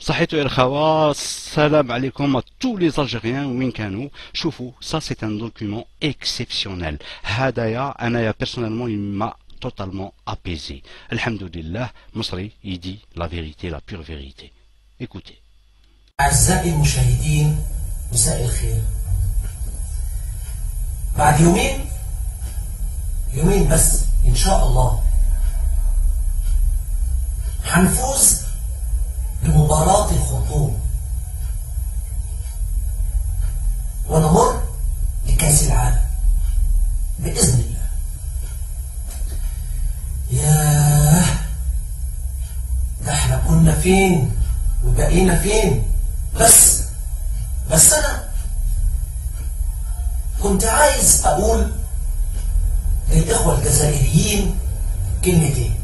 صحيتو يا الخواص، السلام عليكم à tous les Algériens وين كانوا. شوفوا ça c'est un document exceptionnel. هدايا انايا personnellement il m'a totalement apaisé. alhamdoulilah مصري يدي la vérité, la pure vérité. écoutez. أعزائي المشاهدين، مساء الخير. بعد يومين بس إن شاء الله هنفوز بمباراة الخرطوم ونمر لكأس العالم بإذن الله. ياه، ده احنا كنا فين وبقينا فين. بس أنا كنت عايز أقول للإخوة الجزائريين كلمتين.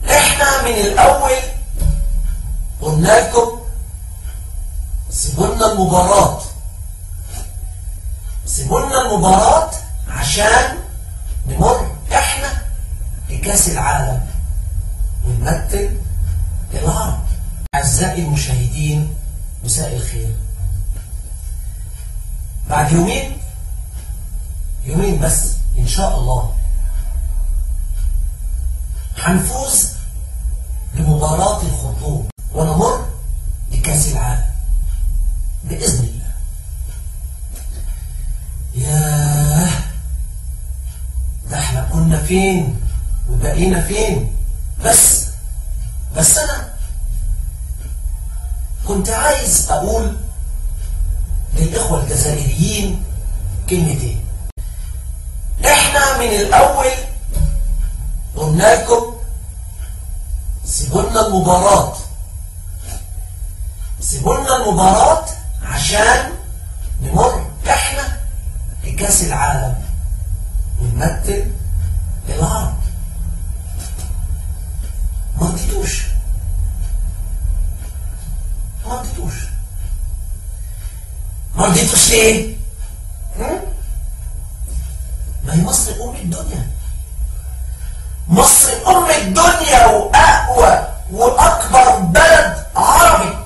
احنا من الأول قلنا لكم سيبولنا المباراة عشان نمر احنا لكأس العالم ونمثل العرب. أعزائي المشاهدين، مساء الخير. بعد يومين بس إن شاء الله هنفوز بمباراة الخرطوم ونمر لكأس العالم بإذن الله. ياه، ده احنا كنا فين وبقينا فين. بس أنا كنت عايز أقول للإخوة الجزائريين كلمتين. احنا من الأول قلنا لكم سيبولنا المباراة عشان نمر احنا لكأس العالم ونمثل العرب. ما رضيتوش ليه؟ ما هي مصر أم الدنيا، مصر أم الدنيا وأقوى وأكبر بلد عربي.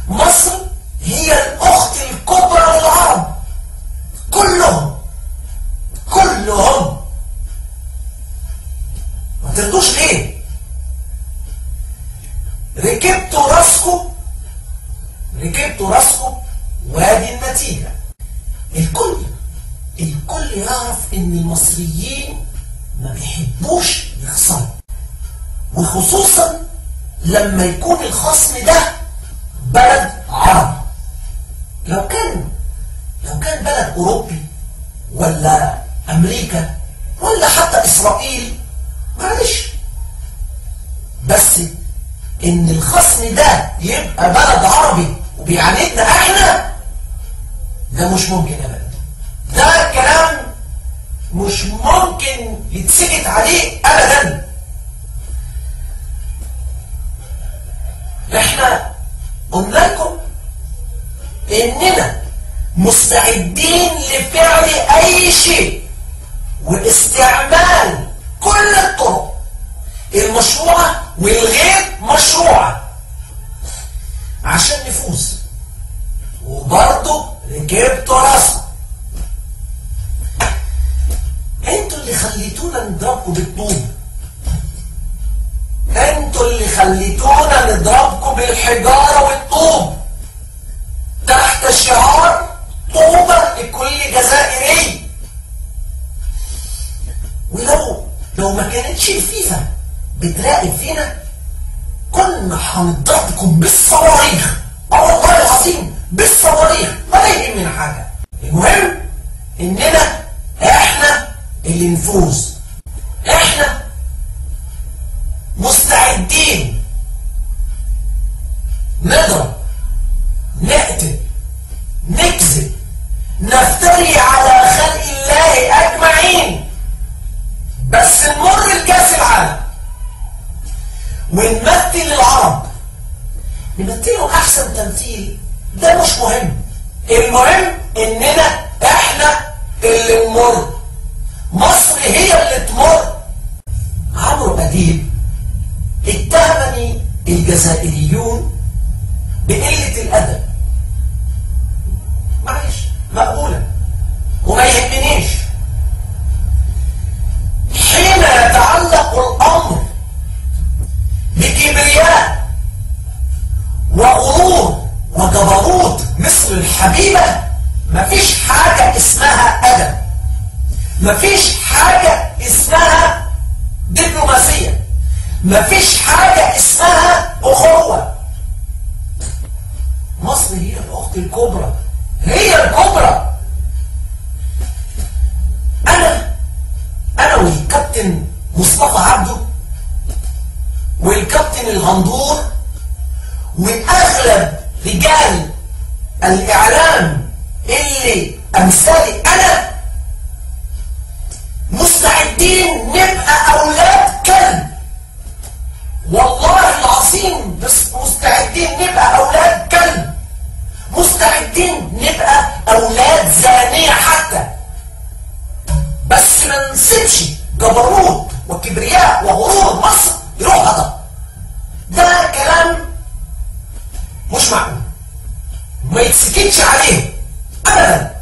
مصر هي الأخت الكبرى للعرب كلهم. ما ترضوش ليه؟ ركبتوا راسكم وادي النتيجة. الكل يعرف ان المصريين ما بيحبوش يخسروا، وخصوصا لما يكون الخصم ده بلد عربي. لو كان بلد اوروبي ولا امريكا ولا حتى اسرائيل معلش، بس ان الخصم ده يبقى بلد عربي وبيعاندنا احنا، ده مش ممكن ابدا. ده كلام مش ممكن يتسكت عليه ابدا. احنا قلنا لكم اننا مستعدين لفعل اي شيء واستعمال كل الطرق المشروعة والغير مشروعة عشان نفوز. وبرضه ركبتوا راسكم. انتوا اللي خليتونا نضربكم بالطوب، انتوا اللي خليتونا نضربكم بالحجارة والطوب تحت شعار طوبة لكل جزائري. ولو ما كانتش الفيفا بتراقب فينا كنا هنضربكم بالصواريخ. والله العظيم بالصواريخ، ولا يهمنا حاجة. المهم اننا احنا اللي نفوز. احنا مستعدين نضرب، نقتل، نكذب، نفتري على خلق الله اجمعين، بس نمر لكأس العالم ونمثل العرب، نمثلهم احسن تمثيل. ده مش مهم، المهم اننا احنا اللي نمر. مصر هي اللي تمر. عمرو أديب الجزائريون بقلة الأدب. معلش مقبولة وما يهمنيش. حين يتعلق الأمر بكبرياء وغرور وجبروت مصر الحبيبة، مفيش حاجة اسمها أدب، مفيش حاجة اسمها دبلوماسية، مفيش حاجة اسمها أخوة. مصر هي الأخت الكبرى، هي الكبرى. أنا والكابتن مصطفى عبده والكابتن الغندور وأغلب رجال الإعلام اللي أمثالي أنا مستعدين نبقى أولاد كلب، والله العظيم. بس مستعدين نبقى أولاد كلب، مستعدين نبقى أولاد زانية حتى، بس ما نسيبش جبروت وكبرياء وغرور مصر يروح هذا. ده كلام مش معقول، ما يتسكتش عليه أبدا.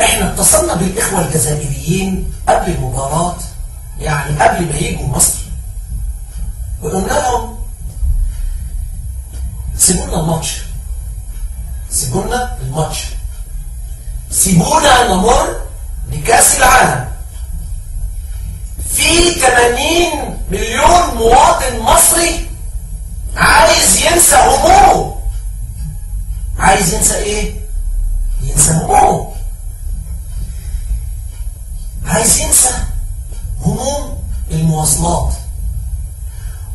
احنا اتصلنا بالإخوة الجزائريين قبل المباراة، يعني قبل ما يجوا مصر، وقلنا لهم سيبونا الماتش، سيبونا الماتش، سيبونا نمر بكأس العالم. في 80 مليون مواطن مصري عايز ينسى همومه. عايز ينسى ايه؟ ينسى همومه. عايز ينسى هموم المواصلات،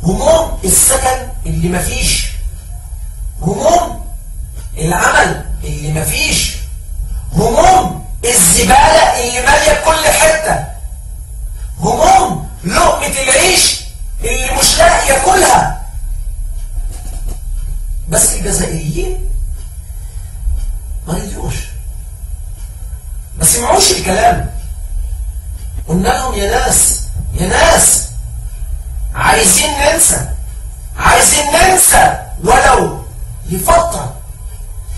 هموم السكن اللي مفيش، هموم العمل اللي مفيش، هموم الزبالة اللي مالية كل حتة، هموم لقمة العيش اللي مش لاقي ياكلها. بس الجزائريين ما رضيوش، ما سمعوش الكلام. قلنا لهم يا ناس عايزين ننسى ولو لفترة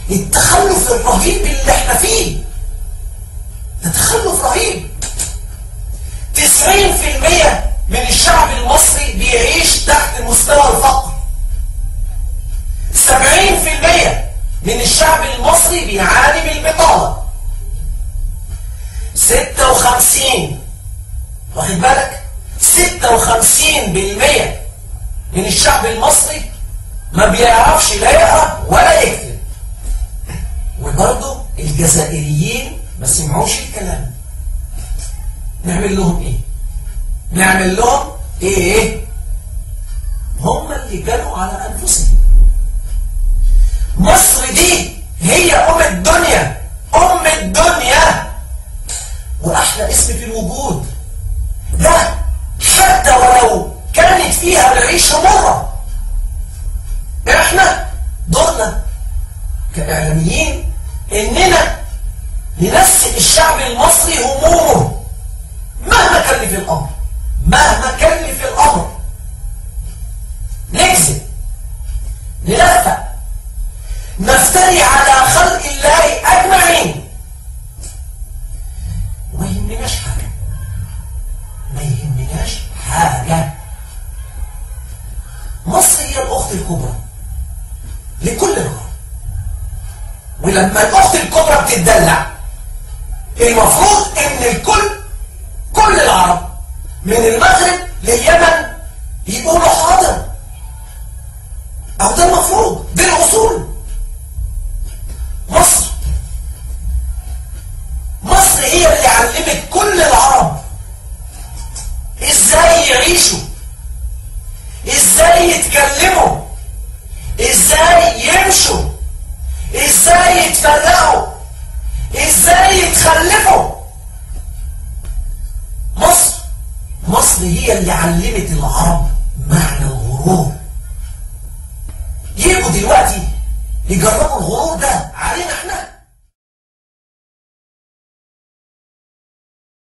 التخلف الرهيب اللي احنا فيه. ده تخلف رهيب. 90% من الشعب المصري بيعيش تحت مستوى الفقر. 70% من الشعب المصري بيعاني بالبطالة. 56 واخد بالك 56% من الشعب المصري ما بيعرفش لا يقرأ ولا يكتب. وبرضه الجزائريين ما سمعوش الكلام. نعمل لهم ايه؟ نعمل لهم ايه؟ هم اللي جالوا على انفسهم. مصر دي هي ام الدنيا، ام الدنيا، واحلى اسم في الوجود ده، حتى ولو كانت فيها العيشه مره. احنا دورنا كاعلاميين اننا ننسي الشعب المصري همومه مهما كلف الامر، مهما كلف الامر. نكذب، نلفق، نفتري على خلق الله اجمعين، وما يهمناش حاجه، ما يهمناش حاجه. مصر هي الاخت الكبرى لكل العرب، ولما الاخت الكبرى بتدلع المفروض ان كل العرب من المغرب لليمن يقولوا حاضر، او ده المفروض، دي الاصول. مصر هي اللي علمت كل العرب ازاي يعيشوا، ازاي يتكلموا، ازاي يمشوا، ازاي يتفرقوا، ازاي يتخلفوا. مصر هي اللي علمت العرب معنى الغرور. يجوا دلوقتي يجربوا الغرور ده